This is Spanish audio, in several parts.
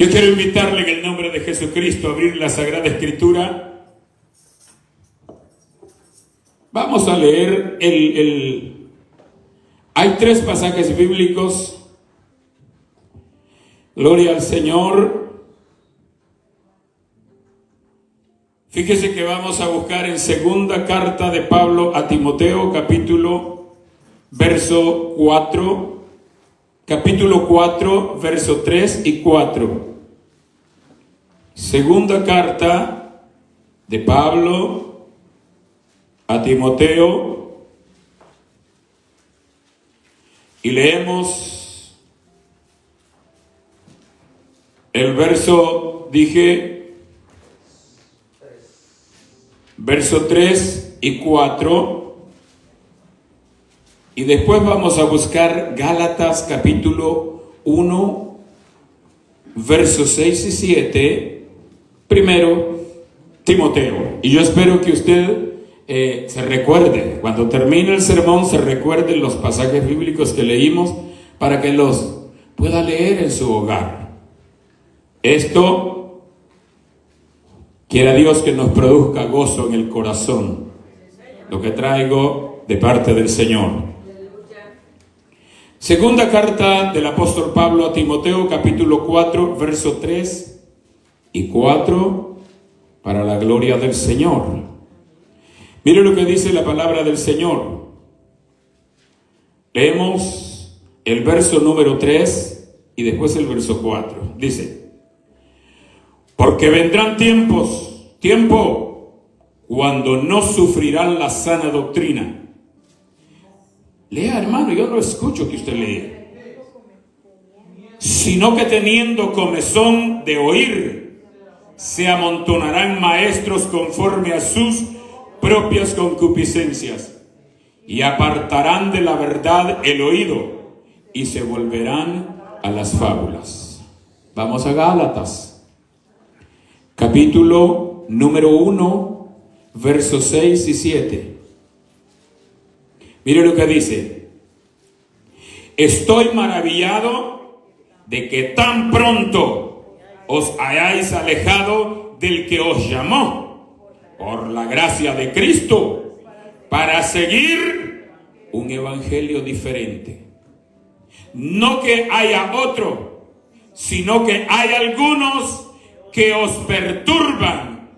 Yo quiero invitarle en el nombre de Jesucristo a abrir la Sagrada Escritura. Vamos a leer Hay 3 pasajes bíblicos. Gloria al Señor. Fíjese que vamos a buscar en segunda carta de Pablo a Timoteo, capítulo 4, verso 3 y 4. Segunda carta de Pablo a Timoteo, y leemos el verso 3 y 4, y después vamos a buscar Gálatas capítulo 1, versos 6 y 7, primero Timoteo. Y yo espero que usted se recuerde, cuando termine el sermón, se recuerde los pasajes bíblicos que leímos para que los pueda leer en su hogar. Esto, quiera Dios que nos produzca gozo en el corazón, lo que traigo de parte del Señor. Segunda carta del apóstol Pablo a Timoteo, capítulo 4, verso 3 y 4, para la gloria del Señor. Mire lo que dice la palabra del Señor. Leemos el verso número 3 y después el verso 4. Dice: porque vendrán tiempo cuando no sufrirán la sana doctrina. Lea, hermano, yo no escucho que usted lee. Sino que teniendo comezón de oír, se amontonarán maestros conforme a sus propias concupiscencias, y apartarán de la verdad el oído, y se volverán a las fábulas. Vamos a Gálatas, capítulo número 1, versos 6 y 7. Mire lo que dice: estoy maravillado de que tan pronto os hayáis alejado del que os llamó por la gracia de Cristo para seguir un evangelio diferente. No que haya otro, sino que hay algunos que os perturban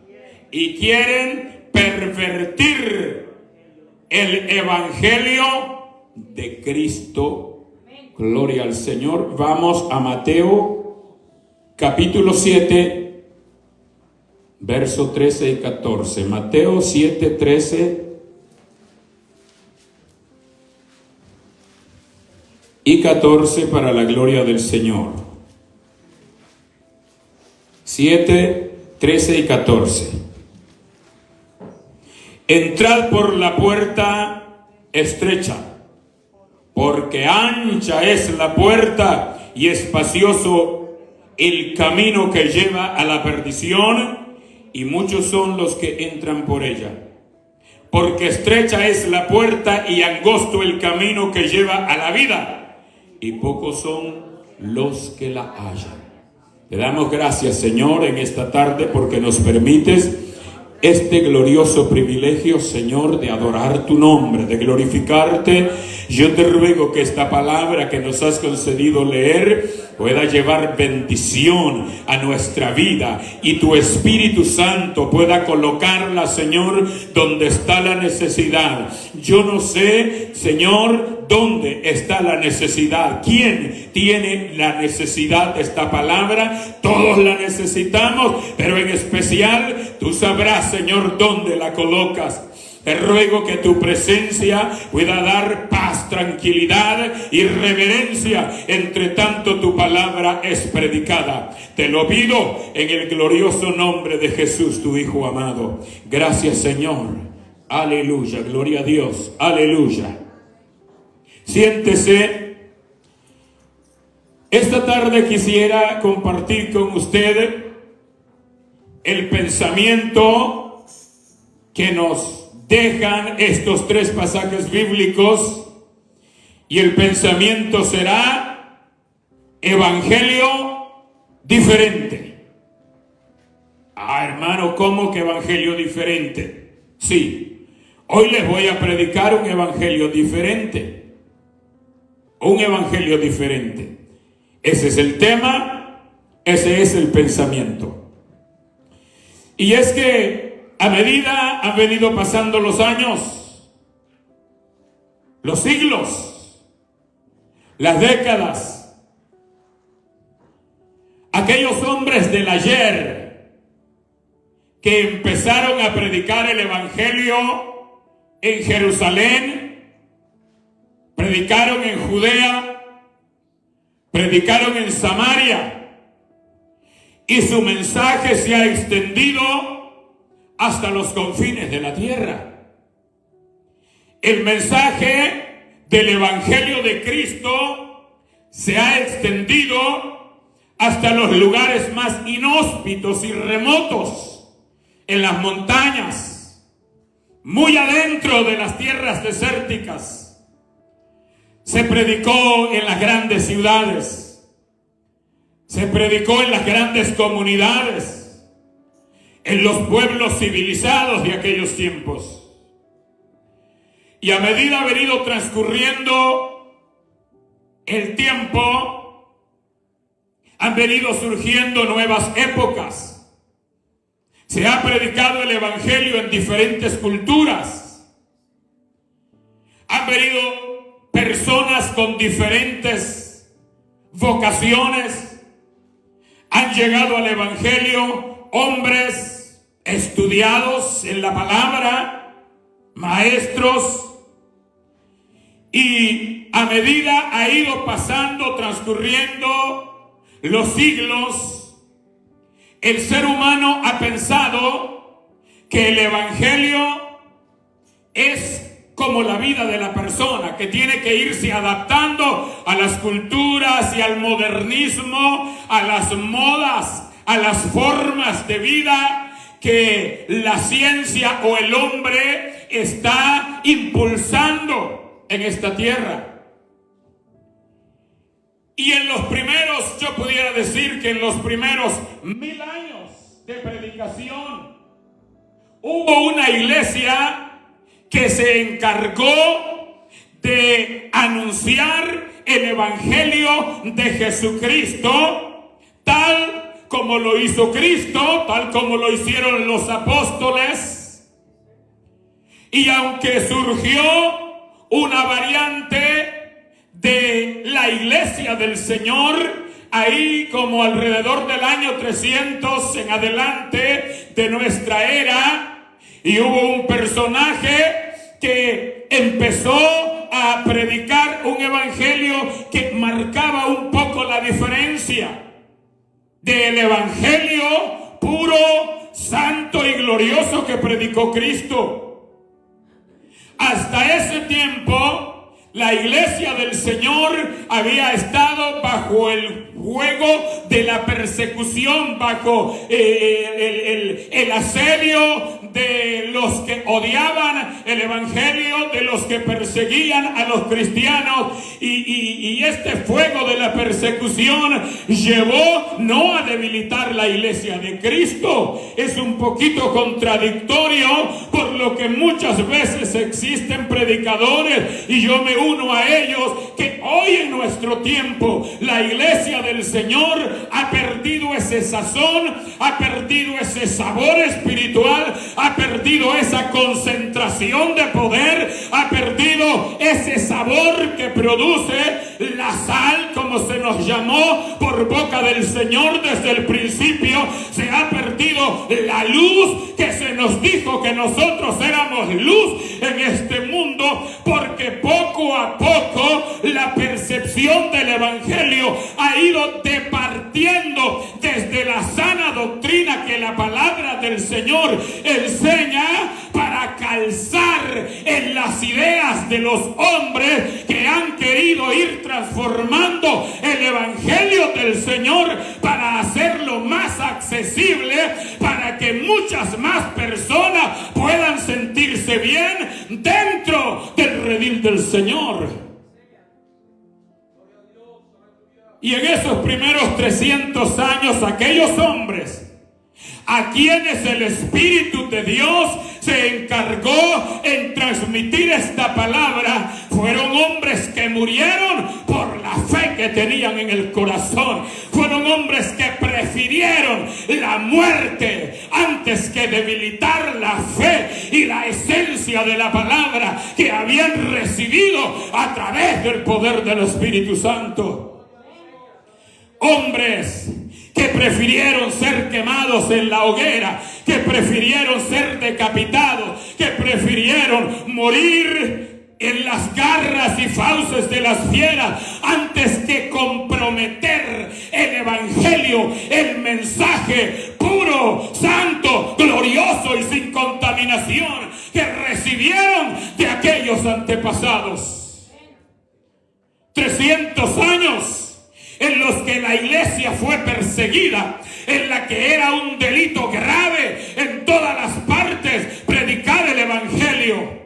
y quieren pervertir el evangelio de Cristo. Gloria al Señor. Vamos a Mateo capítulo 7, verso 13 y 14. Mateo 7, 13 y 14, para la gloria del Señor. 7, 13 y 14. Entrad por la puerta estrecha, porque ancha es la puerta y espacioso el camino que lleva a la perdición, y muchos son los que entran por ella. Porque estrecha es la puerta y angosto el camino que lleva a la vida, y pocos son los que la hallan. Te damos gracias, Señor, en esta tarde, porque nos permites este glorioso privilegio, Señor, de adorar tu nombre, de glorificarte. Yo te ruego que esta palabra que nos has concedido leer pueda llevar bendición a nuestra vida, y tu Espíritu Santo pueda colocarla, Señor, donde está la necesidad. Yo no sé, Señor, dónde está la necesidad. ¿Quién tiene la necesidad de esta palabra? Todos la necesitamos, pero en especial tú sabrás, Señor, dónde la colocas. Te ruego que tu presencia pueda dar paz, tranquilidad y reverencia entre tanto tu palabra es predicada. Te lo pido en el glorioso nombre de Jesús, tu Hijo amado. Gracias, Señor. Aleluya, gloria a Dios. Aleluya. Siéntese. Esta tarde quisiera compartir con usted el pensamiento que nos dejan estos 3 pasajes bíblicos, y el pensamiento será: evangelio diferente. Ah, hermano, ¿cómo que evangelio diferente? Sí, hoy les voy a predicar un evangelio diferente. Un evangelio diferente. Ese es el tema, ese es el pensamiento. Y es que a medida han venido pasando los años, los siglos, las décadas, aquellos hombres del ayer que empezaron a predicar el evangelio en Jerusalén, predicaron en Judea, predicaron en Samaria, y su mensaje se ha extendido hasta los confines de la tierra. El mensaje del evangelio de Cristo se ha extendido hasta los lugares más inhóspitos y remotos, en las montañas, muy adentro de las tierras desérticas. Se predicó en las grandes ciudades, se predicó en las grandes comunidades, en los pueblos civilizados de aquellos tiempos. Y a medida ha venido transcurriendo el tiempo, han venido surgiendo nuevas épocas. Se ha predicado el evangelio en diferentes culturas. Han venido personas con diferentes vocaciones. Han llegado al evangelio hombres estudiados en la palabra, maestros, y a medida ha ido pasando, transcurriendo los siglos, el ser humano ha pensado que el evangelio es como la vida de la persona, que tiene que irse adaptando a las culturas y al modernismo, a las modas, a las formas de vida que la ciencia o el hombre está impulsando en esta tierra. Y en los primeros, yo pudiera decir que en los primeros 1000 años de predicación, hubo una iglesia que se encargó de anunciar el evangelio de Jesucristo, tal como lo hizo Cristo, tal como lo hicieron los apóstoles. Y aunque surgió una variante de la iglesia del Señor, ahí como alrededor del año 300 en adelante de nuestra era, y hubo un personaje que empezó a predicar un evangelio que marcaba un poco la diferencia del evangelio puro, santo y glorioso que predicó Cristo. Hasta ese tiempo, la iglesia del Señor había estado bajo el fuego de la persecución, bajo el asedio de los que odiaban el evangelio, de los que perseguían a los cristianos, y este fuego de la persecución llevó no a debilitar la iglesia de Cristo. Es un poquito contradictorio, por lo que muchas veces existen predicadores, y yo me uno a ellos, que hoy en nuestro tiempo la iglesia del Señor ha perdido ese sazón, ha perdido ese sabor espiritual, ha perdido esa concentración de poder, ha perdido ese sabor que produce la sal, como se nos llamó por boca del Señor desde el principio. Se ha perdido la luz que se nos dijo que nosotros éramos luz en este mundo, porque poco a poco la percepción del evangelio ha ido departiendo desde la sana doctrina que la palabra del Señor enseña, para calzar en las ideas de los hombres que han querido ir transformando el evangelio del Señor para hacerlo más accesible, para que muchas más personas puedan sentirse bien dentro del redil del Señor. Y en esos primeros 300 años, aquellos hombres a quienes el Espíritu de Dios se encargó en transmitir esta palabra, fueron hombres que murieron por la fe que tenían en el corazón. Fueron hombres que prefirieron la muerte antes que debilitar la fe y la esencia de la palabra que habían recibido a través del poder del Espíritu Santo. Hombres que prefirieron ser quemados en la hoguera, que prefirieron ser decapitados, que prefirieron morir en las garras y fauces de las fieras antes que comprometer el evangelio, el mensaje puro, santo, glorioso y sin contaminación que recibieron de aquellos antepasados. 300 años en los que la iglesia fue perseguida, en la que era un delito grave en todas las partes predicar el evangelio.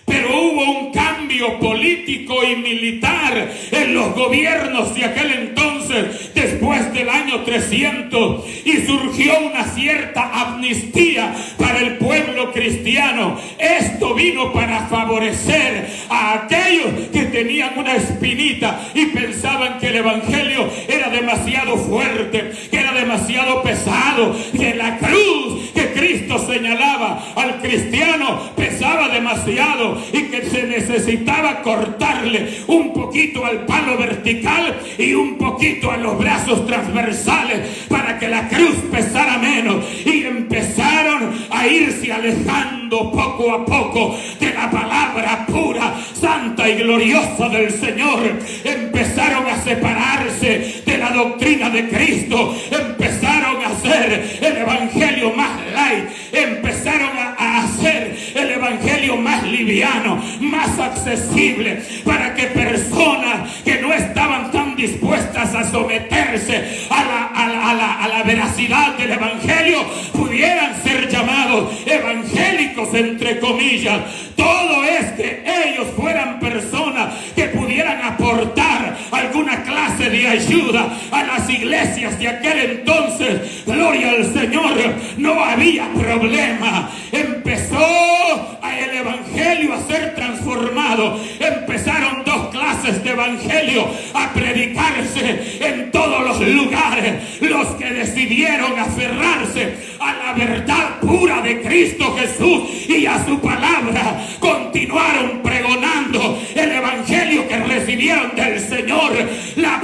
Pero hubo un cambio político y militar en los gobiernos de aquel entonces, después del año 300, y surgió una cierta amnistía para el pueblo cristiano. Esto vino para favorecer a aquellos que tenían una espinita y pensaban que el evangelio era demasiado fuerte, que era demasiado pesado, que la cruz que Cristo señalaba al cristiano pesaba demasiado y que se necesitaba cortarle un poquito al palo vertical y un poquito a los brazos transversales para que la cruz pesara menos, y empezaron a irse alejando poco a poco de la palabra pura, santa y gloriosa del Señor. Empezaron a separarse de la doctrina de Cristo, empezaron a hacer el evangelio más light, empezaron a hacer el evangelio más liviano, más accesible, para que personas que no estaban tan dispuestas a someterse a la veracidad del evangelio pudieran ser llamados evangélicos, entre comillas. Todo es que ellos fueran personas que pudieran aportar alguna clase de ayuda a las iglesias de aquel entonces. Gloria al Señor, no había problema. Empezó el evangelio a ser transformado. Empezaron dos clases de evangelio a predicarse en todos los lugares. Los que decidieron aferrarse a la verdad pura de Cristo Jesús y a su palabra, continuaron pregonando el evangelio que recibieron del Señor. La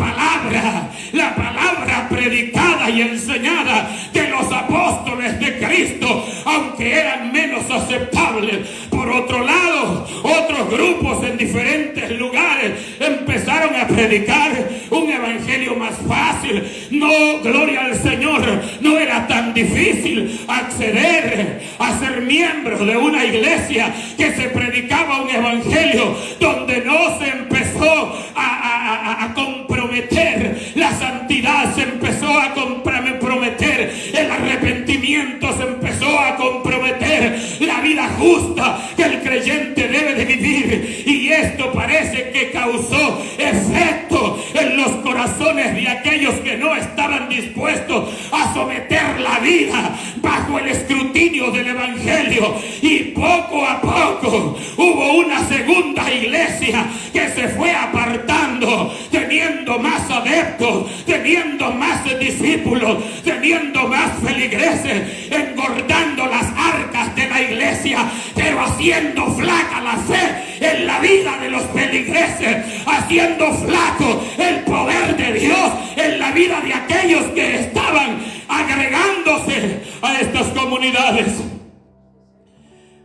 palabra predicada y enseñada de los apóstoles de Cristo, aunque eran menos aceptables. Por otro lado, otros grupos en diferentes lugares empezaron a predicar un evangelio más fácil. No, gloria al Señor, no era tan difícil acceder a ser miembro de una iglesia que se predicaba un evangelio donde no se empezó a comprometer la santidad, se empezó a comprometer el arrepentimiento, se empezó a comprometer la vida justa que el creyente debe de vivir. Y esto parece que causó efecto en los corazones de aquellos que no estaban dispuestos a someter la vida bajo el escrutinio del evangelio. Y poco a poco hubo una segunda iglesia que se fue apartando, teniendo más adeptos, teniendo más discípulos, teniendo más feligreses, engordando las arcas de la iglesia, pero haciendo flaca la fe en la vida de los feligreses, haciendo flaco el poder de Dios en la vida de aquellos que estaban agregándose a estas comunidades.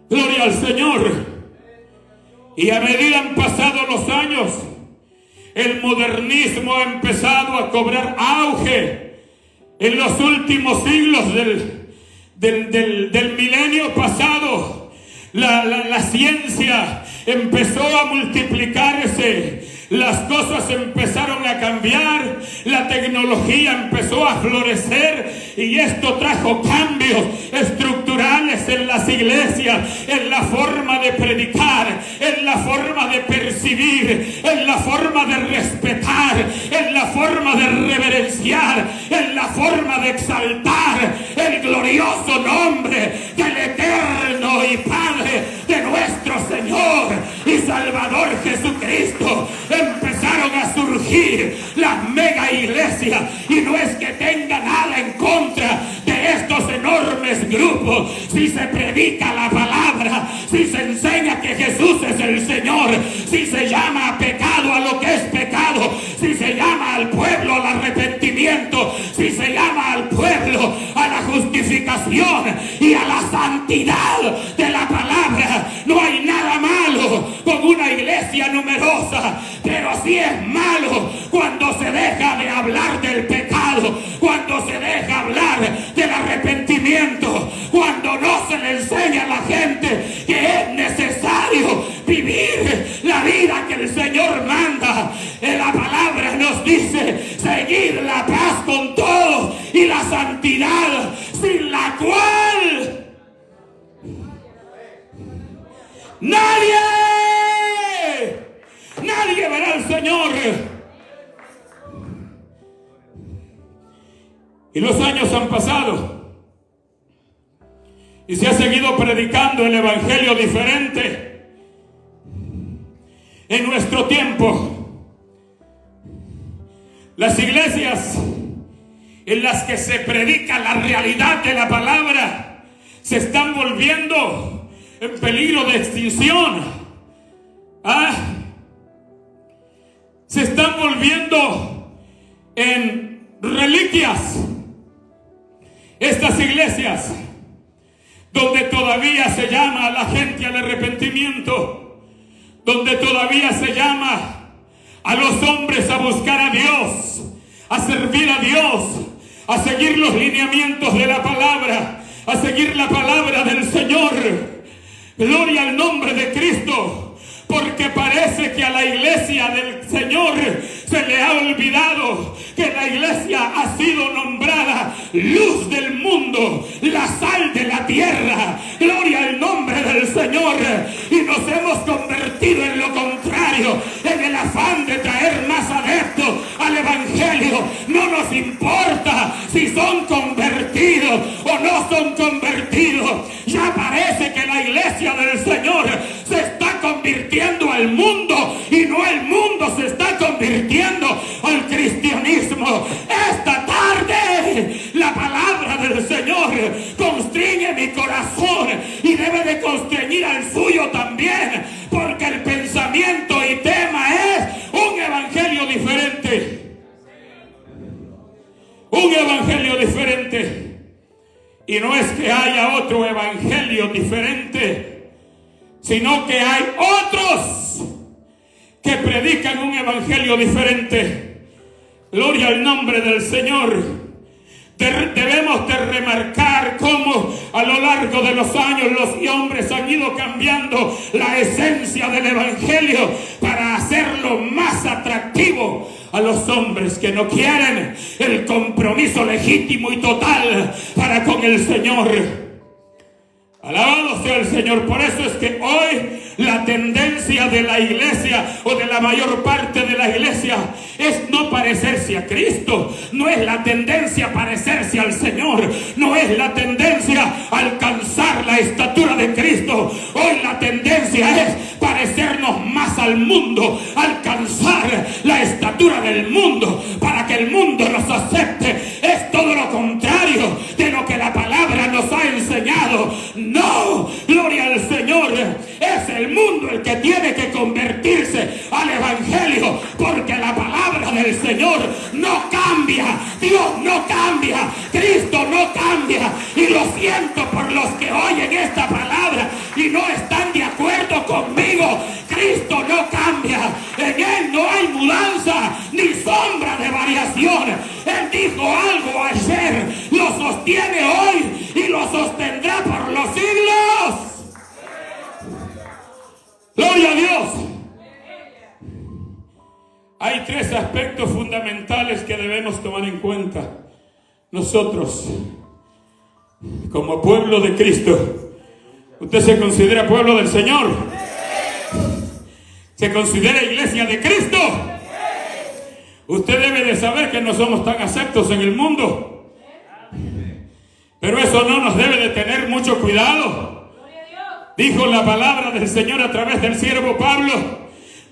Gloria al Señor. Y a medida han pasado los años, el modernismo ha empezado a cobrar auge. En los últimos siglos del milenio pasado, la ciencia empezó a multiplicarse. Las cosas empezaron a cambiar, la tecnología empezó a florecer y esto trajo cambios estructurales en las iglesias, en la forma de predicar, en la forma de percibir, en la forma de respetar, en la forma de reverenciar, en la forma de exaltar el glorioso nombre del Eterno y Padre de nuestro Señor y Salvador Jesucristo. Empezaron a surgir las mega iglesias, y no es que tenga nada en contra de estos enormes grupos. Si se predica la palabra, si se enseña que Jesús es el Señor, si se llama a pecado a lo que es pecado, si se llama al pueblo al arrepentimiento, si se llama al pueblo a la justificación y a la santidad de la palabra, no hay nada malo con una iglesia numerosa. Pero sí es malo cuando se deja de hablar del pecado, cuando se deja hablar del arrepentimiento, cuando no se le enseña a la gente que es necesario vivir la vida que el Señor manda. La palabra nos dice: seguid la paz con todos y la santidad, sin la cual nadie verá al Señor. Y los años han pasado y se ha seguido predicando el evangelio diferente. En nuestro tiempo, las iglesias en las que se predica la realidad de la palabra se están volviendo en peligro de extinción. Se están volviendo en reliquias. Estas iglesias donde todavía se llama a la gente al arrepentimiento, donde todavía se llama a los hombres a buscar a Dios, a servir a Dios, a seguir los lineamientos de la palabra, a seguir la palabra del Señor. Gloria al nombre de Cristo. Porque parece que a la iglesia del Señor se le ha olvidado que la iglesia ha sido nombrada luz del mundo, la sal de la tierra. Gloria al nombre del Señor. Y nos hemos convertido en lo contrario, en el afán de traer más adeptos al evangelio. No nos importa si son convertidos o no son convertidos. Ya parece que la iglesia del Señor se está convirtiendo al mundo, y no el mundo se está convirtiendo al cristianismo. Esta tarde la palabra del Señor constriñe mi corazón y debe de constreñir al suyo también, porque el pensamiento y tema es un evangelio diferente. Un evangelio diferente. Y no es que haya otro evangelio diferente, sino que hay otros que predican un evangelio diferente. Gloria al nombre del Señor. Debemos de remarcar cómo a lo largo de los años los hombres han ido cambiando la esencia del evangelio para hacerlo más atractivo a los hombres que no quieren el compromiso legítimo y total para con el Señor. Alabado sea el Señor. Por eso es que hoy la tendencia de la iglesia, o de la mayor parte de la iglesia, es no parecerse a Cristo. No es la tendencia parecerse al Señor. No es la tendencia alcanzar la estatura de Cristo. Hoy la tendencia es parecernos más al mundo, alcanzar la estatura del mundo para que el mundo nos acepte. Es todo lo contrario de lo que la palabra nos ha enseñado. No, gloria al Señor. Es el mundo el que tiene que convertirse al evangelio, porque la palabra del Señor no cambia. Dios no cambia. Cristo no cambia. Y lo siento por los que oyen esta palabra y no están de acuerdo conmigo. Cristo no cambia. En Él no hay mudanza ni sombra de variación. Él dijo algo ayer, lo sostiene hoy y lo sostendrá por los siglos. Gloria a Dios. aspectos fundamentales que debemos tomar en cuenta nosotros como pueblo de Cristo. ¿Usted se considera pueblo del Señor? ¿Se considera iglesia de Cristo? Usted debe de saber que no somos tan aceptos en el mundo, pero eso no nos debe de tener mucho cuidado. Dijo la palabra del Señor a través del siervo Pablo: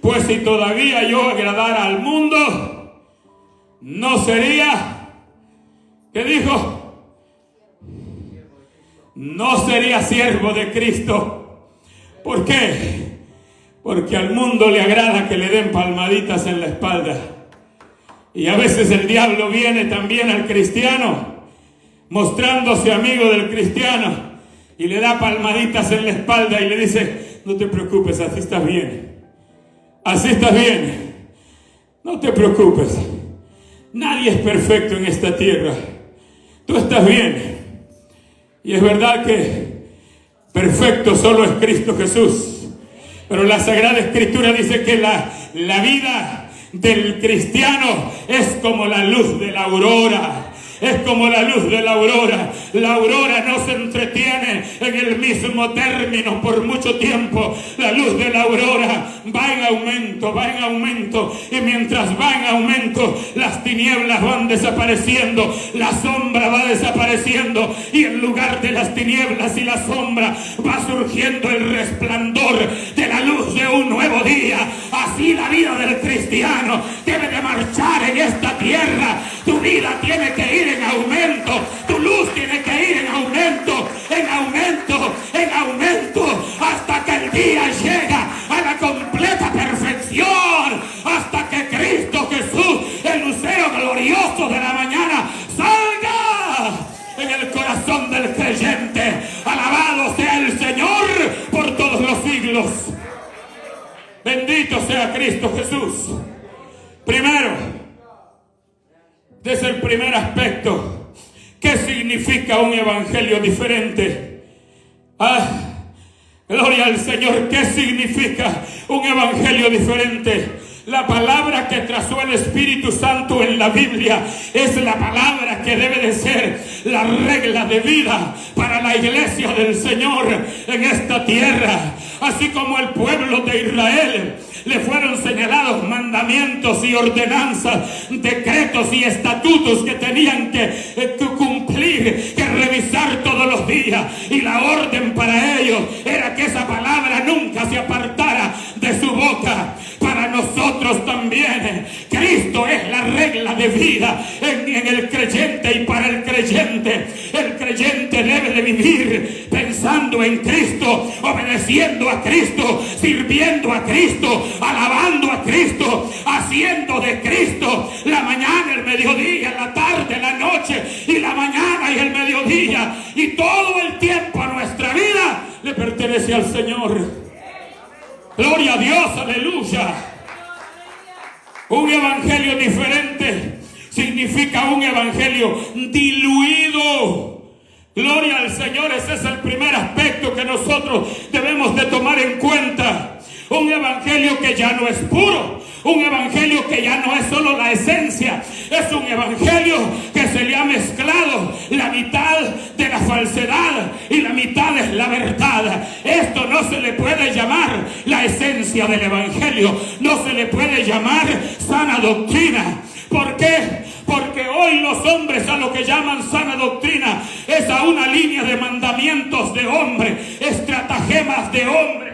pues si todavía yo agradara al mundo, no sería, ¿qué dijo? No sería siervo de Cristo. ¿Por qué? Porque al mundo le agrada que le den palmaditas en la espalda. Y a veces el diablo viene también al cristiano, mostrándose amigo del cristiano, y le da palmaditas en la espalda y le dice: no te preocupes, así estás bien. Así estás bien. No te preocupes. Nadie es perfecto en esta tierra. Tú estás bien. Y es verdad que perfecto solo es Cristo Jesús. Pero la Sagrada Escritura dice que la vida del cristiano es como la luz de la aurora. Es como la luz de la aurora. La aurora no se entretiene en el mismo término por mucho tiempo. La luz de la aurora va en aumento, va en aumento. Y mientras va en aumento, las tinieblas van desapareciendo. La sombra va desapareciendo. Y en lugar de las tinieblas y la sombra va surgiendo el resplandor de la luz de un nuevo día. Así la vida del cristiano debe de marchar en esta tierra. Tu vida tiene que ir en aumento, tu luz tiene que ir en aumento, en aumento, en aumento, hasta que el día llega a la completa perfección, hasta que Cristo Jesús, el lucero glorioso de la mañana, salga en el corazón del creyente. Alabado sea el Señor por todos los siglos. Bendito sea Cristo Jesús. Primero, desde el primer aspecto, ¿qué significa un evangelio diferente? Gloria al Señor. ¿Qué significa un evangelio diferente? La palabra que trazó el Espíritu Santo en la Biblia es la palabra que debe de ser la regla de vida para la iglesia del Señor en esta tierra. Así como el pueblo de Israel le fueron señalados mandamientos y ordenanzas, decretos y estatutos que tenían que cumplir, que revisar todos los días. Y la orden para ellos era que esa palabra nunca se apartara de su boca. Para nosotros también, Cristo es la regla de vida en el creyente y para el creyente. El creyente debe de vivir pensando en Cristo, obedeciendo a Cristo, sirviendo a Cristo, alabando a Cristo, haciendo de Cristo la mañana, el mediodía, la tarde, la noche y la mañana y el mediodía. Y todo el tiempo a nuestra vida le pertenece al Señor. Gloria a Dios, aleluya. Un evangelio diferente significa un evangelio diluido. Gloria al Señor, ese es el primer aspecto que nosotros debemos de tomar en cuenta. Un evangelio que ya no es puro, un evangelio que ya no es solo la esencia, es un evangelio que se le ha mezclado la mitad de la falsedad y la mitad es la verdad. Esto no se le puede llamar la esencia del evangelio, no se le puede llamar sana doctrina. ¿Por qué? Porque hoy los hombres a lo que llaman sana doctrina es a una línea de mandamientos de hombre, estratagemas de hombre.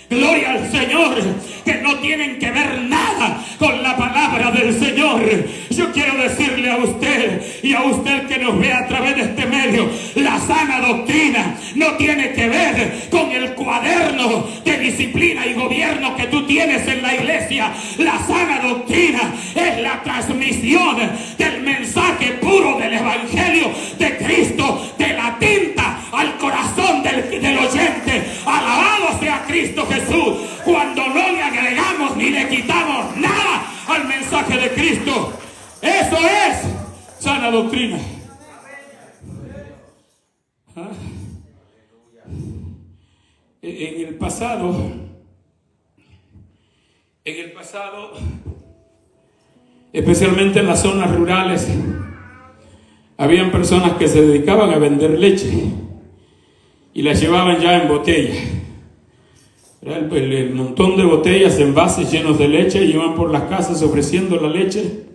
Gloria al Señor, que no tienen que ver nada con la palabra del Señor. Yo quiero decirle a usted y a usted que nos ve a través de este medio, la sana doctrina no tiene que ver con el cuaderno de disciplina y gobierno que tú tienes en la iglesia. La sana doctrina es la transmisión del mensaje puro del evangelio de Cristo, de la tinta al corazón del oyente. Alabado sea Cristo Jesús. Cuando no le agregamos ni le quitamos nada al mensaje de Cristo, eso es sana doctrina. En el pasado especialmente en las zonas rurales, habían personas que se dedicaban a vender leche y la llevaban ya en botella. El montón de botellas, envases llenos de leche, y iban por las casas ofreciendo la leche.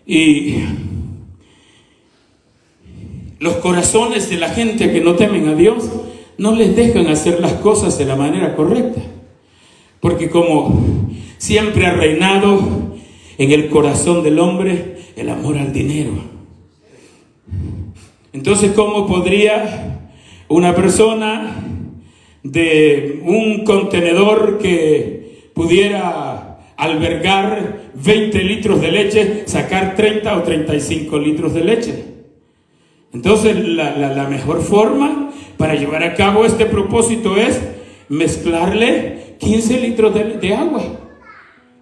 Y los corazones de la gente que no temen a Dios no les dejan hacer las cosas de la manera correcta, porque como siempre ha reinado en el corazón del hombre el amor al dinero. Entonces, ¿cómo podría una persona de un contenedor que pudiera albergar 20 litros de leche sacar 30 o 35 litros de leche? Entonces, la mejor forma para llevar a cabo este propósito es mezclarle 15 litros de agua,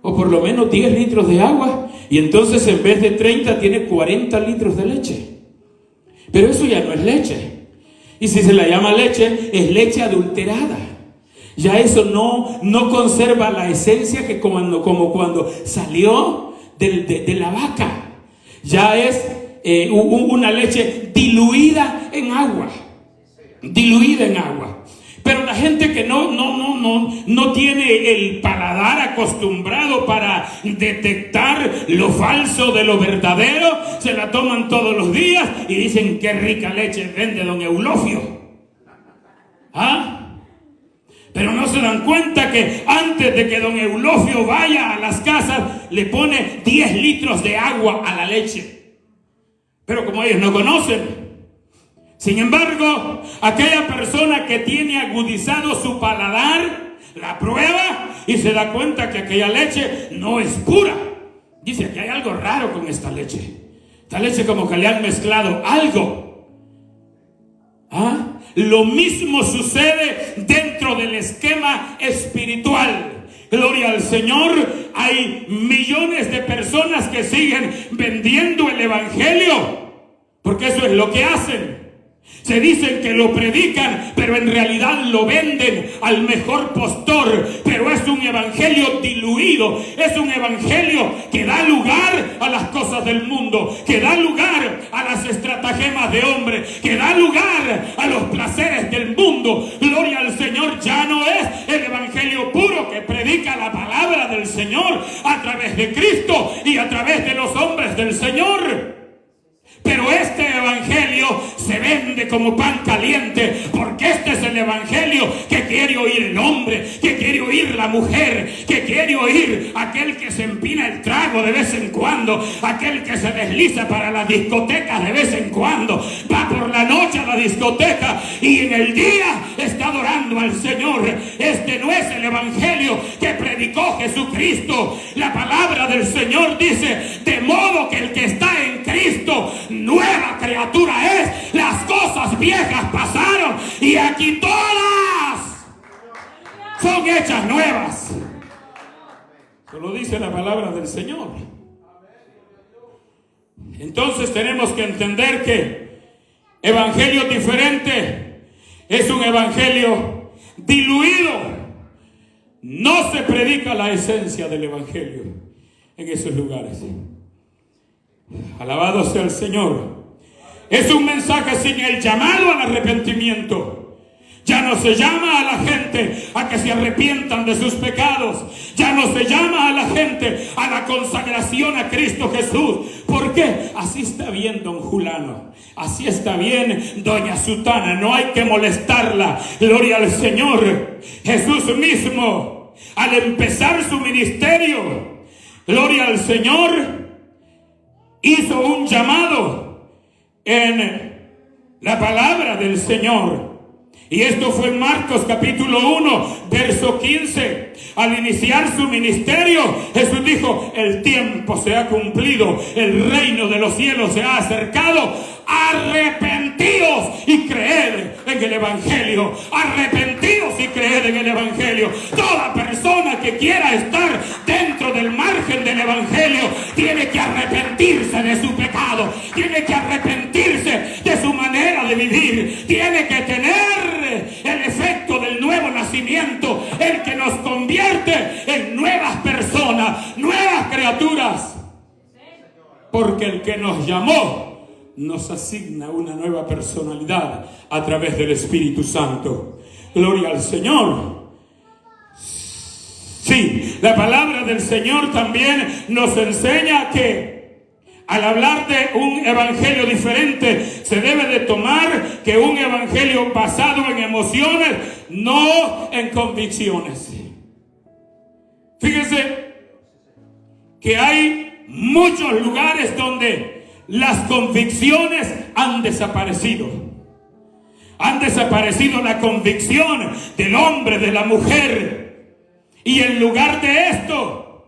o por lo menos 10 litros de agua, y entonces en vez de 30 tiene 40 litros de leche. Pero eso ya no es leche, y si se la llama leche, es leche adulterada. Ya eso no conserva la esencia que como cuando salió de la vaca. Ya es una leche diluida en agua. Pero la gente que no tiene el paladar acostumbrado para detectar lo falso de lo verdadero, se la toman todos los días y dicen: qué rica leche vende don Eulofio. ¿Ah? Pero no se dan cuenta que antes de que don Eulofio vaya a las casas, le pone 10 litros de agua a la leche. Pero como ellos no conocen, sin embargo, aquella persona que tiene agudizado su paladar, la prueba y se da cuenta que aquella leche no es pura. Dice: aquí hay algo raro con esta leche. Esta leche como que le han mezclado algo. ¿Ah? Lo mismo sucede dentro del esquema espiritual. Gloria al Señor. Hay millones de personas que siguen vendiendo el evangelio, porque eso es lo que hacen. Se dicen que lo predican, pero en realidad lo venden al mejor postor. Pero es un evangelio diluido, es un evangelio que da lugar a las cosas del mundo, que da lugar a las estratagemas de hombre, que da lugar a los placeres del mundo. Gloria al Señor. Ya no es el evangelio puro que predica la palabra del Señor a través de Cristo y a través de los hombres del Señor. Pero este evangelio se vende como pan caliente, porque este es el evangelio que quiere oír el hombre, que quiere oír la mujer, que quiere oír aquel que se empina el trago de vez en cuando, aquel que se desliza para las discotecas de vez en cuando, va por la noche a la discoteca y en el día está adorando al Señor. Este no es el evangelio que predicó Jesucristo. La palabra del Señor dice: de modo que el que está en Cristo, nueva criatura es. Las cosas viejas pasaron y aquí todas son hechas nuevas. Eso lo dice la palabra del Señor. Entonces tenemos que entender que evangelio diferente es un evangelio diluido. No se predica la esencia del evangelio en esos lugares. Alabado sea el Señor. Es un mensaje sin el llamado al arrepentimiento. Ya no se llama a la gente a que se arrepientan de sus pecados. Ya no se llama a la gente a la consagración a Cristo Jesús. ¿Por qué? Así está bien don Julano, así está bien doña Sutana, no hay que molestarla. Gloria al Señor. Jesús mismo, al empezar su ministerio, gloria al Señor, hizo un llamado en la palabra del Señor. Y esto fue en Marcos capítulo 1, verso 15. Al iniciar su ministerio, Jesús dijo: el tiempo se ha cumplido, el reino de los cielos se ha acercado. Arrepentíos y creed en el evangelio. Arrepentíos y creed en el evangelio. Toda persona que quiera estar dentro del margen del evangelio tiene que arrepentirse de su pecado, tiene que arrepentirse de su manera de vivir, tiene que tener el efecto del nuevo nacimiento, el que nos convierte en nuevas personas, nuevas criaturas. que nos llamó nos asigna una nueva personalidad a través del Espíritu Santo. Gloria al Señor. Sí, la palabra del Señor también nos enseña que al hablar de un evangelio diferente, se debe de tomar que un evangelio basado en emociones, no en convicciones. Fíjese que hay muchos lugares donde las convicciones han desaparecido. Han desaparecido la convicción del hombre, de la mujer. Y en lugar de esto,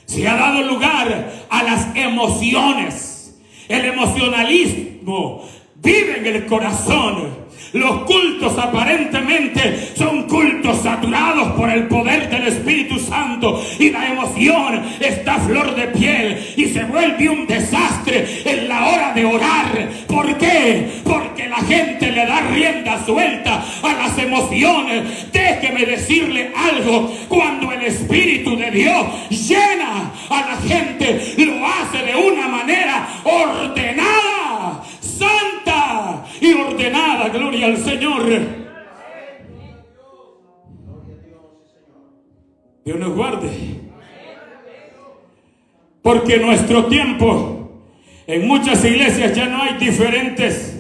se ha dado lugar a las emociones. El emocionalismo vive en el corazón. Los cultos aparentemente son cultos saturados por el poder del Espíritu Santo, y la emoción está a flor de piel y se vuelve un desastre en la hora de orar. ¿Por qué? Porque la gente le da rienda suelta a las emociones. Déjeme decirle algo: cuando el Espíritu de Dios llena a la gente, lo hace de una manera ordenada, santa y ordenada. Gloria al Señor. Dios nos guarde. Porque en nuestro tiempo, en muchas iglesias ya no hay diferentes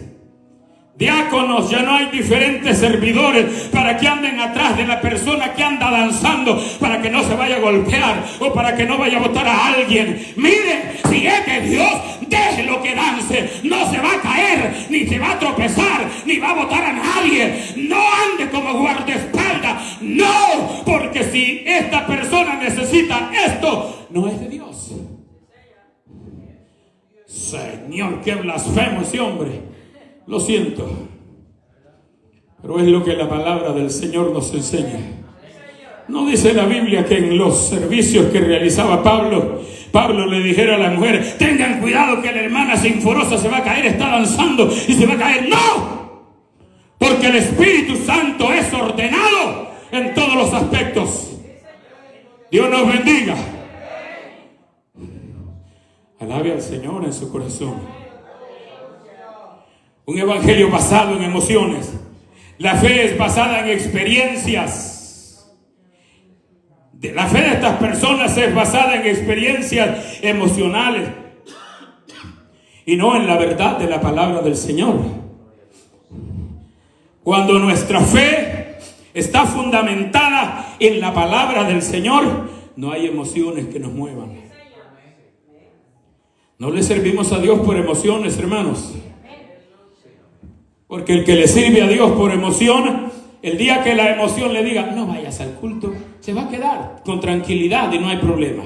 diáconos, ya no hay diferentes servidores para que anden atrás de la persona que anda danzando, para que no se vaya a golpear o para que no vaya a botar a alguien. Miren, si es de Dios, déjelo que dance. No se va a caer, ni se va a tropezar, ni va a botar a nadie. No ande como guardaespaldas. No, porque si esta persona necesita esto, no es de Dios. Señor, qué blasfemo ese hombre. Lo siento, pero es lo que la palabra del Señor nos enseña. No dice la Biblia que en los servicios que realizaba Pablo le dijera a la mujer: tengan cuidado que la hermana sinforosa se va a caer, está danzando y se va a caer. ¡No! Porque el Espíritu Santo es ordenado en todos los aspectos. Dios nos bendiga. Alabe al Señor en su corazón. Un evangelio basado en emociones. La fe es basada en experiencias. La fe de estas personas es basada en experiencias emocionales y no en la verdad de la palabra del Señor. Cuando nuestra fe está fundamentada en la palabra del Señor, no hay emociones que nos muevan. No le servimos a Dios por emociones, hermanos. Porque el que le sirve a Dios por emoción, el día que la emoción le diga no vayas al culto, se va a quedar con tranquilidad y no hay problema.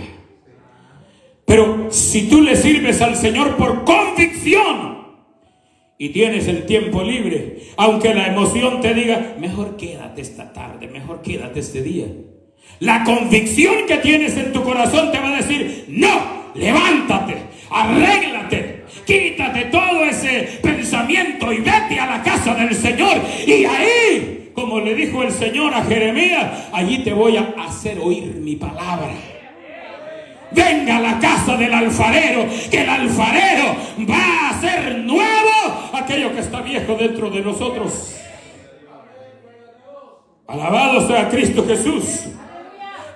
Pero si tú le sirves al Señor por convicción y tienes el tiempo libre, aunque la emoción te diga mejor quédate esta tarde, mejor quédate este día, la convicción que tienes en tu corazón te va a decir no, levántate, arréglate, quítate todo ese pensamiento y vete a la casa del Señor. Y ahí, como le dijo el Señor a Jeremías, allí te voy a hacer oír mi palabra. Venga a la casa del alfarero, que el alfarero va a hacer nuevo aquello que está viejo dentro de nosotros. Alabado sea Cristo Jesús.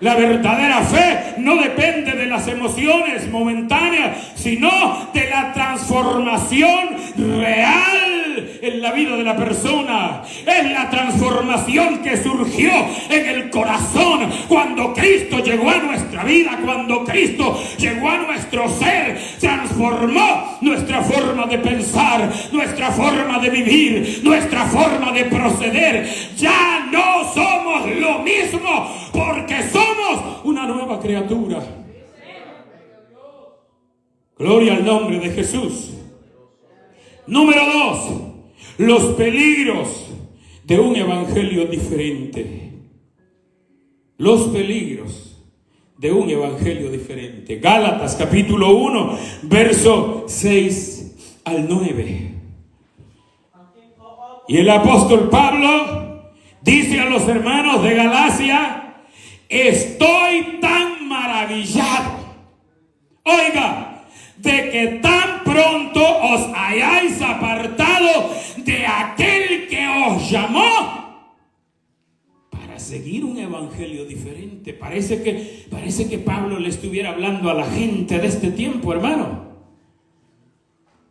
La verdadera fe no depende de las emociones momentáneas, sino de la transformación real en la vida de la persona. Es la transformación que surgió en el corazón cuando Cristo llegó a nuestra vida, cuando Cristo llegó a nuestro ser, transformó nuestra forma de pensar, nuestra forma de vivir, nuestra forma de proceder. Ya no somos lo mismo, porque somos una nueva criatura. Gloria al nombre de Jesús. Número 2, los peligros de un evangelio diferente. Los peligros de un evangelio diferente. Gálatas capítulo 1, verso 6 al 9. Y el apóstol Pablo dice a los hermanos de Galacia: estoy tan maravillado. Oiga, de que tan pronto os hayáis apartado de aquel que os llamó para seguir un evangelio diferente. Parece que Pablo le estuviera hablando a la gente de este tiempo, hermano.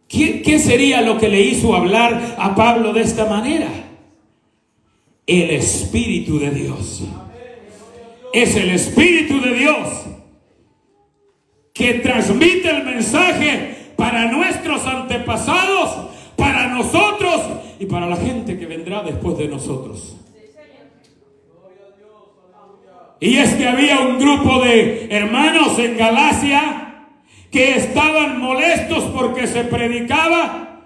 ¿Qué sería lo que le hizo hablar a Pablo de esta manera? El Espíritu de Dios. Es el Espíritu de Dios que transmite el mensaje para nuestros antepasados, para nosotros y para la gente que vendrá después de nosotros. Y es que había un grupo de hermanos en Galacia que estaban molestos porque se predicaba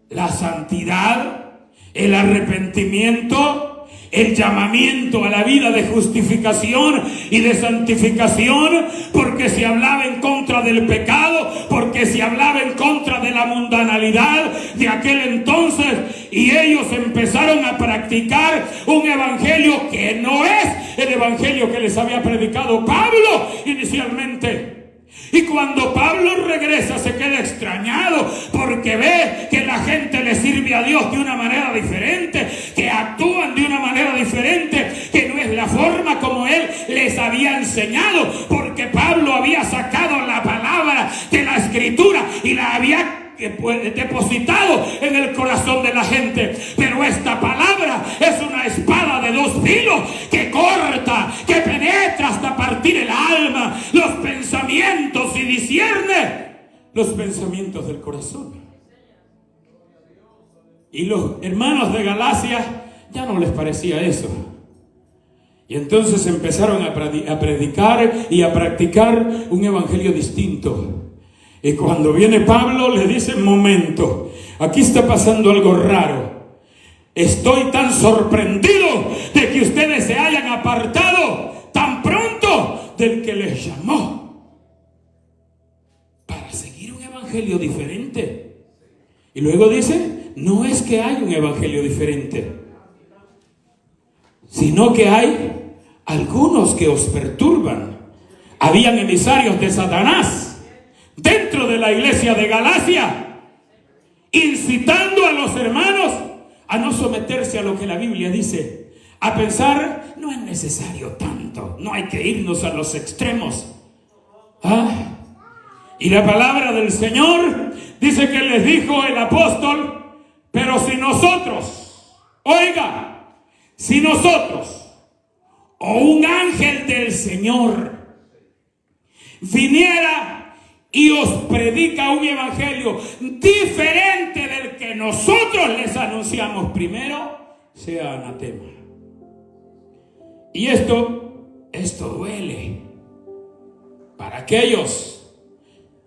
la santidad, el arrepentimiento, el llamamiento a la vida de justificación y de santificación, porque se hablaba en contra del pecado, porque se hablaba en contra de la mundanalidad de aquel entonces, y ellos empezaron a practicar un evangelio que no es el evangelio que les había predicado Pablo inicialmente. Y cuando Pablo regresa se queda extrañado porque ve que la gente le sirve a Dios de una manera diferente, que actúan de una manera diferente, que no es la forma como él les había enseñado, porque Pablo había sacado la palabra de la Escritura y la había depositado en el corazón de la gente. Pero esta palabra es una espada de dos filos que corta, que penetra hasta partir el alma, los pensamientos, y discierne los pensamientos del corazón. Y los hermanos de Galacia ya no les parecía eso, y entonces empezaron a predicar y a practicar un evangelio distinto. Y cuando viene Pablo le dice: momento, aquí está pasando algo raro. Estoy tan sorprendido de que ustedes se hayan apartado tan pronto del que les llamó para seguir un evangelio diferente. Y luego dice: no es que hay un evangelio diferente, sino que hay algunos que os perturban. Habían emisarios de Satanás dentro de la iglesia de Galacia, incitando a los hermanos a no someterse a lo que la Biblia dice, a pensar: no es necesario tanto, no hay que irnos a los extremos. Y la palabra del Señor dice que les dijo el apóstol: pero si nosotros, oiga, si nosotros o un ángel del Señor viniera y os predica un evangelio diferente del que nosotros les anunciamos primero, sea anatema. Y esto duele para aquellos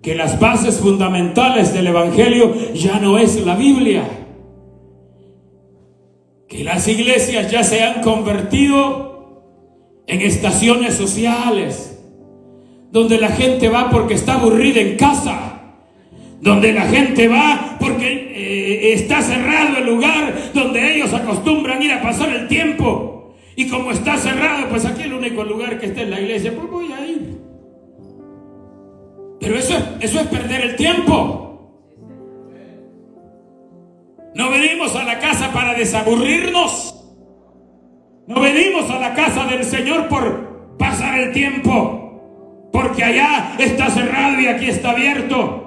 que las bases fundamentales del evangelio ya no es la Biblia, que las iglesias ya se han convertido en estaciones sociales, donde la gente va porque está aburrida en casa, donde la gente va porque está cerrado el lugar donde ellos acostumbran ir a pasar el tiempo, y como está cerrado, pues aquí el único lugar que está en la iglesia, pues voy a ir. Pero eso es perder el tiempo. No venimos a la casa para desaburrirnos, no venimos a la casa del Señor por pasar el tiempo, porque allá está cerrado y aquí está abierto.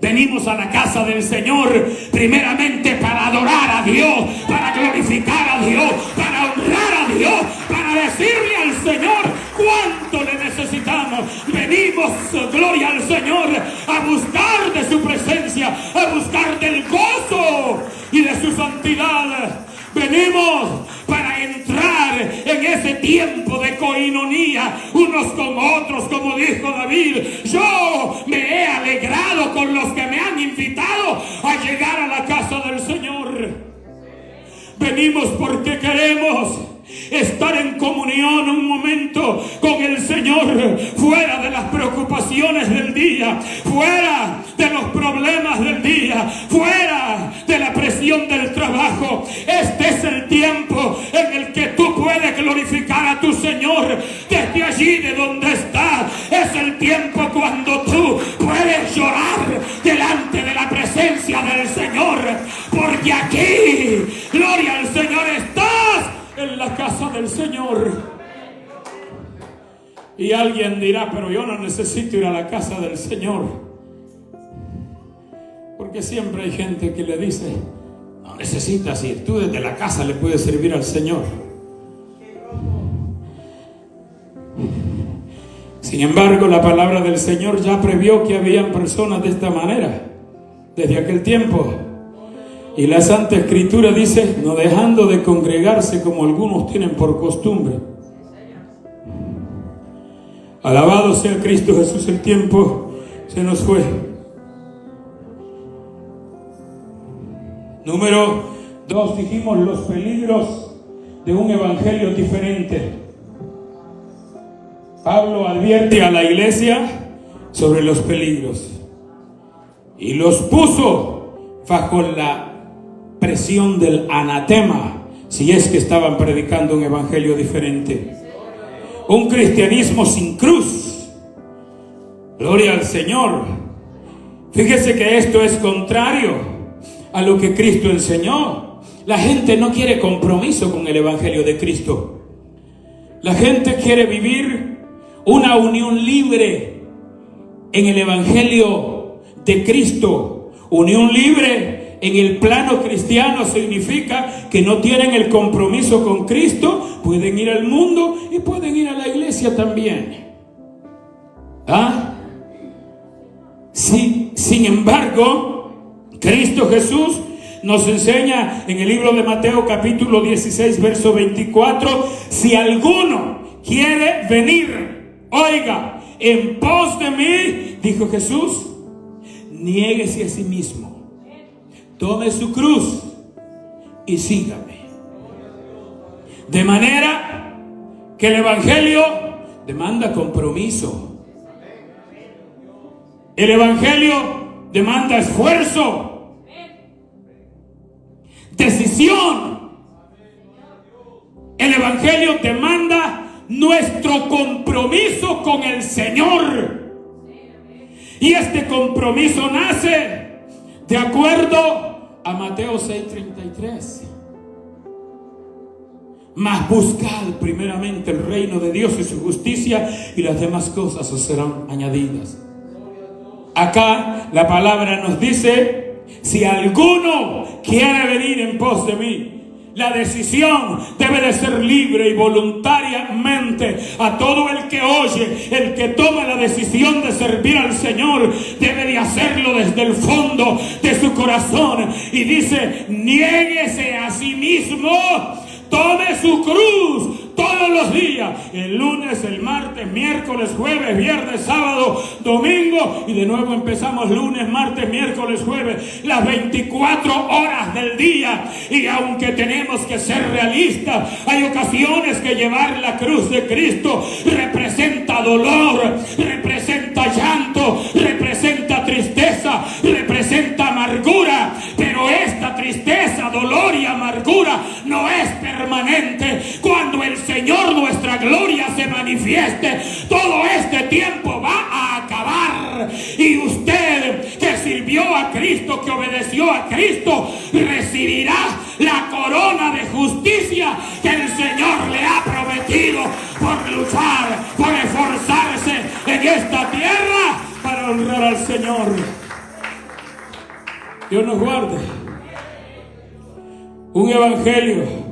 Venimos a la casa del Señor primeramente para adorar a Dios, para glorificar a Dios, para honrar a Dios, para decirle al Señor cuánto le necesitamos. Venimos, gloria al Señor, a buscar de su presencia, a buscar del gozo y de su santidad. Venimos para entrar en ese tiempo de coinonía unos con otros, como dijo David: yo me he alegrado con los que me han invitado a llegar a la casa del Señor. Venimos porque queremos estar en comunión un momento con el Señor, fuera de las preocupaciones del día, fuera de los problemas del día, fuera de la presión del trabajo. Este es el tiempo en el que tú puedes glorificar a tu Señor desde allí de donde estás. Es el tiempo cuando tú Señor, porque aquí, gloria al Señor, estás en la casa del Señor. Y alguien dirá, pero yo no necesito ir a la casa del Señor. Porque siempre hay gente que le dice, no necesitas ir, tú desde la casa le puedes servir al Señor. Sin embargo, la palabra del Señor ya previó que habían personas de esta manera desde aquel tiempo. Y la Santa Escritura dice, no dejando de congregarse como algunos tienen por costumbre. Alabado sea Cristo Jesús, el tiempo se nos fue. Número 2, dijimos los peligros de un evangelio diferente. Pablo advierte a la iglesia sobre los peligros y los puso bajo la presión del anatema, si es que estaban predicando un evangelio diferente. Un cristianismo sin cruz. Gloria al Señor. Fíjese que esto es contrario a lo que Cristo enseñó. La gente no quiere compromiso con el evangelio de Cristo. La gente quiere vivir una unión libre en el evangelio de Cristo. Unión libre en el plano cristiano significa que no tienen el compromiso con Cristo, pueden ir al mundo y pueden ir a la iglesia también. Sí, sin embargo, Cristo Jesús nos enseña en el libro de Mateo capítulo 16 verso 24, si alguno quiere venir, oiga, en pos de mí, dijo Jesús, niéguese a sí mismo. Tome su cruz y sígame. De manera que el evangelio demanda compromiso. El evangelio demanda esfuerzo, decisión. El evangelio demanda nuestro compromiso con el Señor. Y este compromiso nace de acuerdo a Mateo 6:33. Mas buscad primeramente el reino de Dios y su justicia, y las demás cosas os serán añadidas. Acá la palabra nos dice, si alguno quiere venir en pos de mí, la decisión debe de ser libre y voluntariamente. A todo el que oye, el que toma la decisión de servir al Señor, debe de hacerlo desde el fondo de su corazón. Y dice, niéguese a sí mismo, tome su cruz todos los días, el lunes, el martes, miércoles, jueves, viernes, sábado, domingo, y de nuevo empezamos lunes, martes, miércoles, jueves, las 24 horas del día. Y aunque tenemos que ser realistas, hay ocasiones que llevar la cruz de Cristo representa dolor, representa llanto, representa tristeza, representa amargura, pero esta tristeza, dolor y amargura no es permanente. Cuando el Señor, nuestra gloria, se manifieste, todo este tiempo va a acabar. Y usted que sirvió a Cristo, que obedeció a Cristo, recibirá la corona de justicia que el Señor le ha prometido por luchar, por esforzarse en esta tierra para honrar al Señor. Dios nos guarde. Un evangelio.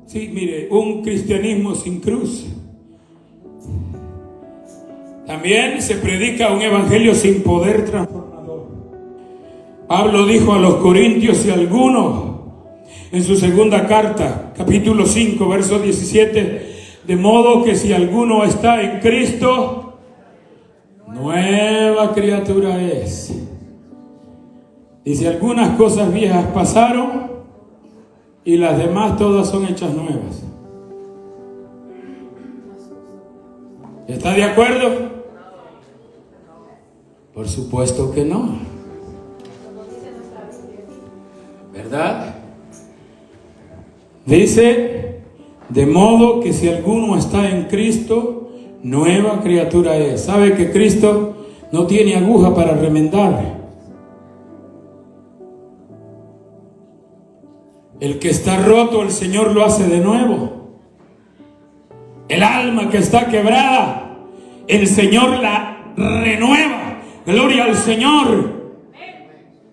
Sí, mire, un cristianismo sin cruz. También se predica un evangelio sin poder transformador. Pablo dijo a los corintios, si alguno, en su segunda carta, capítulo 5, verso 17, de modo que si alguno está en Cristo, nueva criatura es. Dice, algunas cosas viejas pasaron y las demás todas son hechas nuevas. ¿Está de acuerdo? Por supuesto que no. ¿Verdad? Dice, de modo que si alguno está en Cristo, nueva criatura es. ¿Sabe que Cristo no tiene aguja para remendar? El que está roto, el Señor lo hace de nuevo. El alma que está quebrada, el Señor la renueva. Gloria al Señor.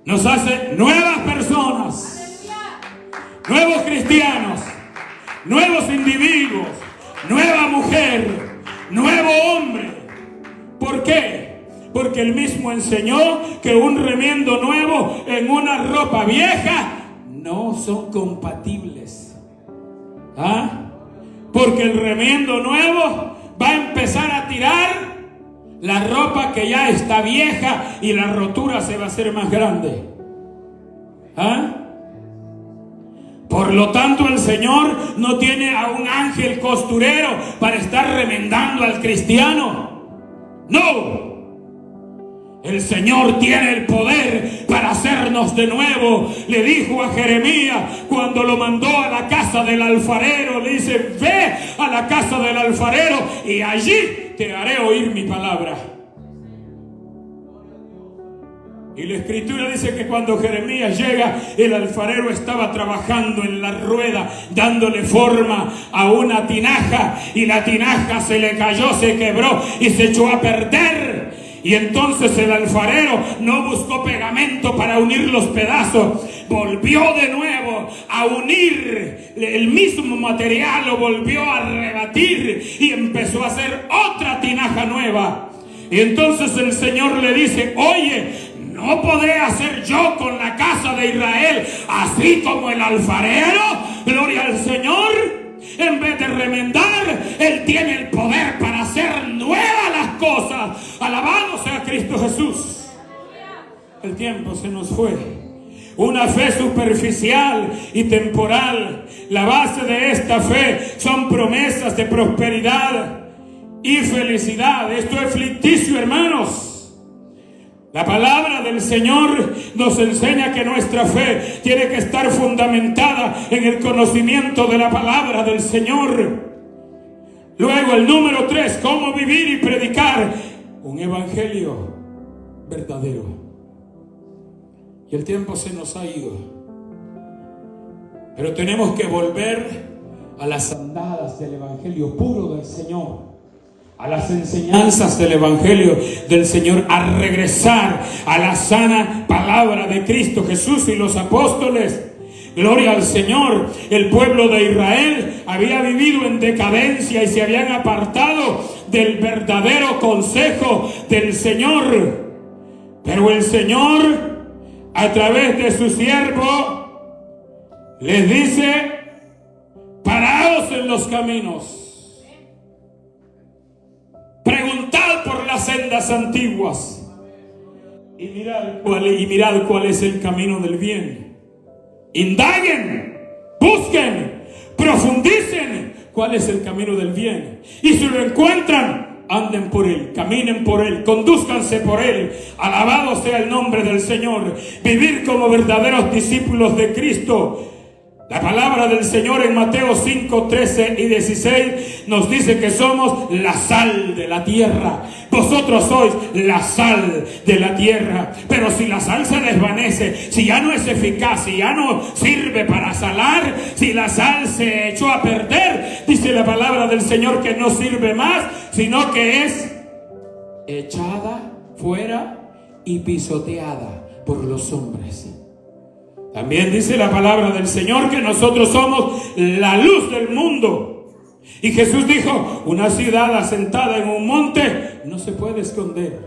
Nos hace nuevas personas, nuevos cristianos, nuevos individuos, nueva mujer, nuevo hombre. ¿Por qué? Porque Él mismo enseñó que un remiendo nuevo en una ropa vieja no son compatibles. Porque el remiendo nuevo va a empezar a tirar la ropa que ya está vieja y la rotura se va a hacer más grande. Por lo tanto, el Señor no tiene a un ángel costurero para estar remendando al cristiano. No. El Señor tiene el poder para hacernos de nuevo. Le dijo a Jeremías cuando lo mandó a la casa del alfarero, le dice: ve a la casa del alfarero y allí te haré oír mi palabra. Y la escritura dice que cuando Jeremías llega, el alfarero estaba trabajando en la rueda, dándole forma a una tinaja, y la tinaja se le cayó, se quebró y se echó a perder. Y entonces el alfarero no buscó pegamento para unir los pedazos, volvió de nuevo a unir el mismo material, lo volvió a rebatir y empezó a hacer otra tinaja nueva. Y entonces el Señor le dice: oye, ¿no podré hacer yo con la casa de Israel así como el alfarero? Gloria al Señor. En vez de remendar, Él tiene el poder para hacer nuevas las cosas. Alabado sea Cristo Jesús. El tiempo se nos fue. Una fe superficial y temporal. La base de esta fe son promesas de prosperidad y felicidad. Esto es ficticio, hermanos. La palabra del Señor nos enseña que nuestra fe tiene que estar fundamentada en el conocimiento de la palabra del Señor. Luego, el número 3, cómo vivir y predicar un evangelio verdadero. Y el tiempo se nos ha ido, pero tenemos que volver a las andadas del evangelio puro del Señor, a las enseñanzas del evangelio del Señor, a regresar a la sana palabra de Cristo Jesús y los apóstoles. Gloria al Señor. El pueblo de Israel había vivido en decadencia y se habían apartado del verdadero consejo del Señor. Pero el Señor, a través de su siervo, les dice: paraos en los caminos, preguntad por las sendas antiguas y mirad cuál es el camino del bien. Indaguen, busquen, profundicen cuál es el camino del bien, y si lo encuentran, anden por él, caminen por él, condúzcanse por él. Alabado sea el nombre del Señor. Vivir como verdaderos discípulos de Cristo. La palabra del Señor en Mateo 5, 13 y 16 nos dice que somos la sal de la tierra. Vosotros sois la sal de la tierra. Pero si la sal se desvanece, si ya no es eficaz, si ya no sirve para salar, si la sal se echó a perder, dice la palabra del Señor que no sirve más, sino que es echada fuera y pisoteada por los hombres. También dice la palabra del Señor que nosotros somos la luz del mundo. Y Jesús dijo: una ciudad asentada en un monte no se puede esconder.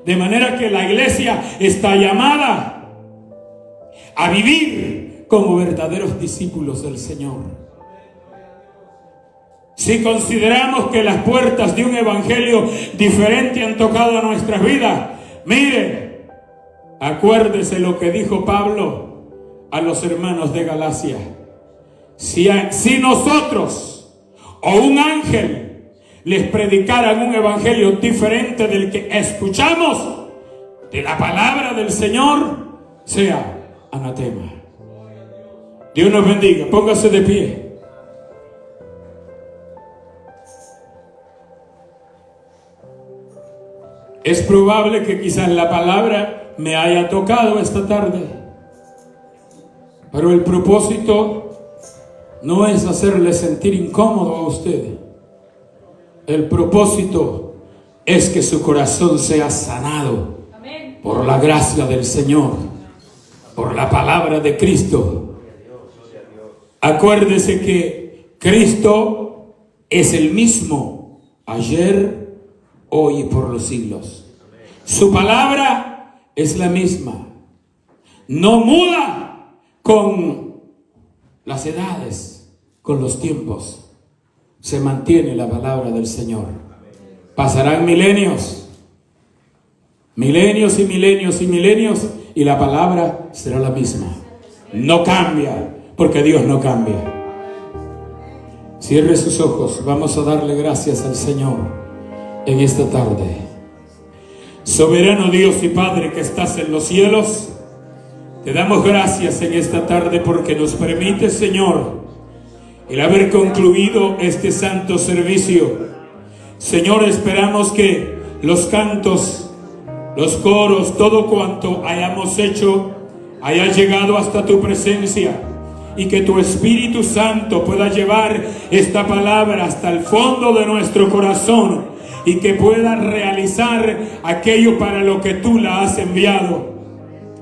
De manera que la iglesia está llamada a vivir como verdaderos discípulos del Señor. Si consideramos que las puertas de un evangelio diferente han tocado a nuestras vidas, mire, acuérdese lo que dijo Pablo a los hermanos de Galacia: si nosotros o un ángel les predicaran un evangelio diferente del que escuchamos, de la palabra del Señor, sea anatema. Dios nos bendiga. Póngase de pie. Es probable que quizás la palabra me haya tocado esta tarde, Pero el propósito no es hacerle sentir incómodo a usted. El propósito es que su corazón sea sanado por la gracia del Señor, por la palabra de Cristo. Acuérdese que Cristo es el mismo ayer, hoy y por los siglos. Su palabra es la misma. No muda con las edades, con los tiempos. Se mantiene la palabra del Señor. Pasarán milenios, milenios y milenios y milenios, y la palabra será la misma. No cambia, porque Dios no cambia. Cierre sus ojos. Vamos a darle gracias al Señor en esta tarde. Soberano Dios y Padre que estás en los cielos, te damos gracias en esta tarde porque nos permite, Señor, el haber concluido este santo servicio. Señor, esperamos que los cantos, los coros, todo cuanto hayamos hecho, haya llegado hasta tu presencia, y que tu Espíritu Santo pueda llevar esta palabra hasta el fondo de nuestro corazón, y que pueda realizar aquello para lo que tú la has enviado.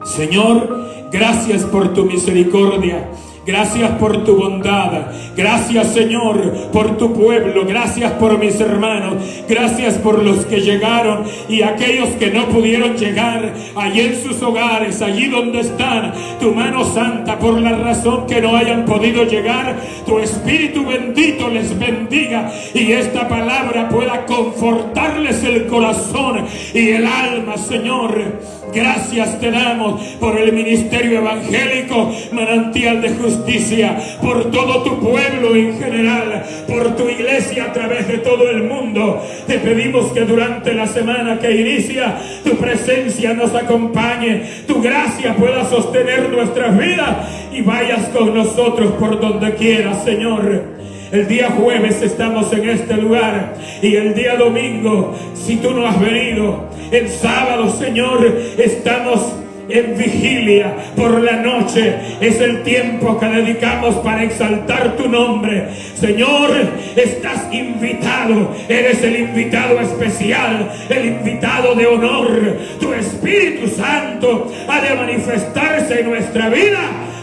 Señor, gracias por tu misericordia. Gracias por tu bondad. Gracias, Señor, por tu pueblo. Gracias por mis hermanos. Gracias por los que llegaron y aquellos que no pudieron llegar allí en sus hogares, allí donde están. Tu mano santa, por la razón que no hayan podido llegar, tu Espíritu bendito les bendiga y esta palabra pueda confortarles el corazón y el alma, Señor. Gracias te damos por el ministerio evangélico, manantial de justicia, por todo tu pueblo en general, por tu iglesia a través de todo el mundo. Te pedimos que durante la semana que inicia, tu presencia nos acompañe, tu gracia pueda sostener nuestras vidas y vayas con nosotros por donde quieras, Señor. El día jueves estamos en este lugar y el día domingo, si tú no has venido, el sábado, Señor, estamos en vigilia por la noche. Es el tiempo que dedicamos para exaltar tu nombre. Señor, estás invitado. Eres el invitado especial, el invitado de honor. Tu Espíritu Santo ha de manifestarse en nuestra vida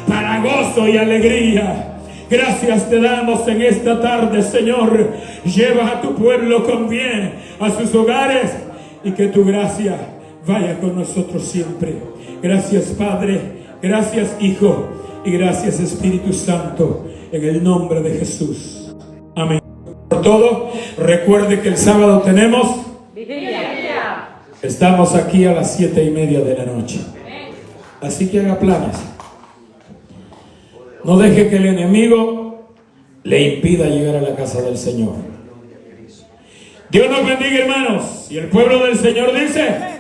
para gozo y alegría. Gracias te damos en esta tarde, Señor. Lleva a tu pueblo con bien a sus hogares y que tu gracia vaya con nosotros siempre. Gracias, Padre. Gracias, Hijo. Y gracias, Espíritu Santo. En el nombre de Jesús. Amén. Por todo, recuerde que el sábado tenemos vigilia. Estamos aquí a las 7:30 de la noche. Así que haga planes. No deje que el enemigo le impida llegar a la casa del Señor. Dios nos bendiga, hermanos. Y el pueblo del Señor dice...